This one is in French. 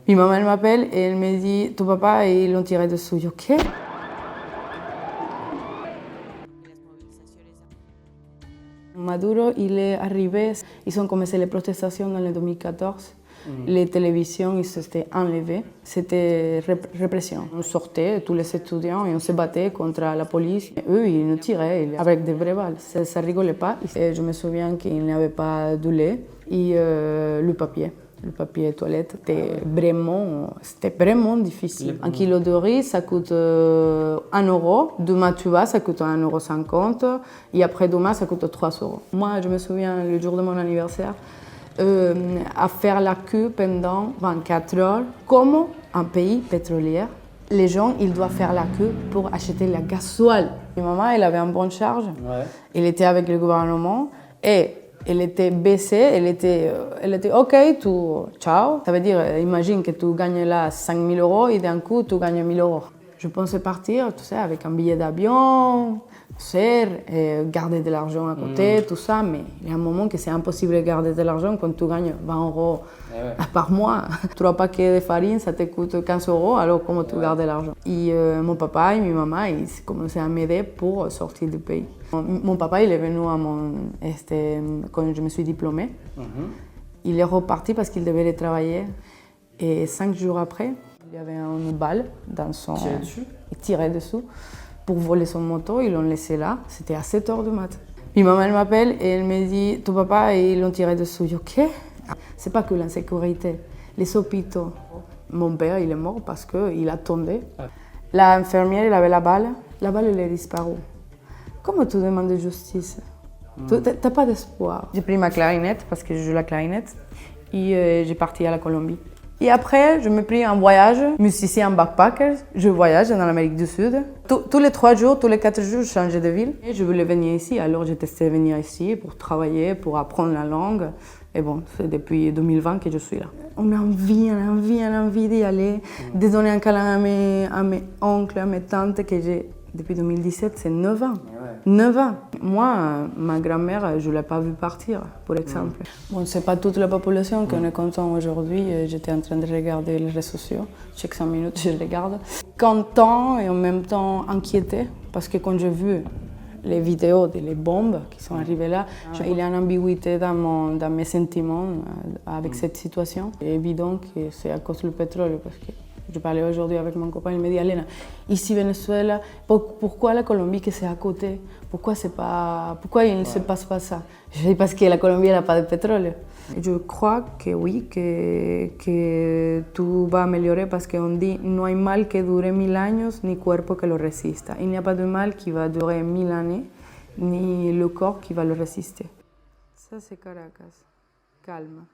Mi maman elle m'appelle et elle me dit, ton papa, ils l'ont tiré dessous. Je dis, ok. Maduro, il est arrivé, ils ont commencé les protestations dans le 2014. Les télévisions, ils s'étaient enlevés. C'était répression. On sortait, tous les étudiants, et on se battait contre la police. Et eux, ils nous tiraient avec des vraies balles. Ça ne rigolait pas. Et je me souviens qu'il n'y avait pas de lait et le papier. Le papier toilette, c'était vraiment difficile. Un kilo de riz, ça coûte 1 euro. Demain, tu vas, ça coûte 1,50 €. Et après-demain, ça coûte 3 euros. Moi, je me souviens, le jour de mon anniversaire, à faire la queue pendant 24 heures. Comme un pays pétrolier, les gens, ils doivent faire la queue pour acheter la gasoil. Ma maman, elle avait un bon charge. Ouais. Elle était avec le gouvernement et elle était baissée, elle était OK, ciao. Ça veut dire, imagine que tu gagnes là 5 000 € et d'un coup, tu gagnes 1 000 €. Je pensais partir, tu sais, avec un billet d'avion, garder de l'argent à côté, tout ça, mais il y a un moment que c'est impossible de garder de l'argent quand tu gagnes 20 € par mois. 3 paquets de farine, ça te coûte 15 €, alors comment tu gardes de l'argent? Et mon papa et ma maman, ils commençaient à m'aider pour sortir du pays. Mon papa, il est venu quand je me suis diplômée. Il est reparti parce qu'il devait aller travailler. Et 5 jours après, il y avait une balle dans son... Il tirait dessus pour voler son moto, ils l'ont laissé là. C'était à 7 h du matin. Mi maman elle m'appelle et elle me dit, ton papa, ils l'ont tiré dessus. Je dis, ok. C'est pas que l'insécurité, les hôpitaux. Mon père, il est mort parce qu'il attendait. L'infirmière, elle avait la balle, elle est disparue. Comment tu demandes justice? Tu n'as pas d'espoir. J'ai pris ma clarinette parce que je joue la clarinette et j'ai parti à la Colombie. Et après, je me pris un voyage, musicien backpacker. Je voyage dans l'Amérique du Sud. Tous les 3 jours, tous les 4 jours, je changeais de ville. Et je voulais venir ici, alors j'ai testé venir ici pour travailler, pour apprendre la langue. Et bon, c'est depuis 2020 que je suis là. On a envie d'y aller, de donner un câlin à mes oncles, à mes tantes que j'ai depuis 2017, c'est 9 ans. 9 ans. Moi, ma grand-mère, je ne l'ai pas vue partir, par exemple. Bon, ce n'est pas toute la population qu'on est content aujourd'hui. J'étais en train de regarder les réseaux sociaux. Chaque 5 minutes, je regarde. Content et en même temps inquiété, parce que quand j'ai vu les vidéos des bombes qui sont arrivées là, il y a une ambiguïté dans mes sentiments avec cette situation. C'est évident que c'est à cause du pétrole, parce que je parlais aujourd'hui avec mon copain, il me dit, Alena, ici Venezuela, pourquoi la Colombie que c'est à côté? Pourquoi il ne se passe pas ça? Je dis parce que la Colombie n'a pas de pétrole. Je crois que oui, que tout va améliorer parce qu'on dit, no hay mal que dure 1000 años, ni cuerpo que lo resista. Il n'y a pas de mal qui va durer 1000 années, ni le corps qui va le résister. Ça c'est Caracas, calme.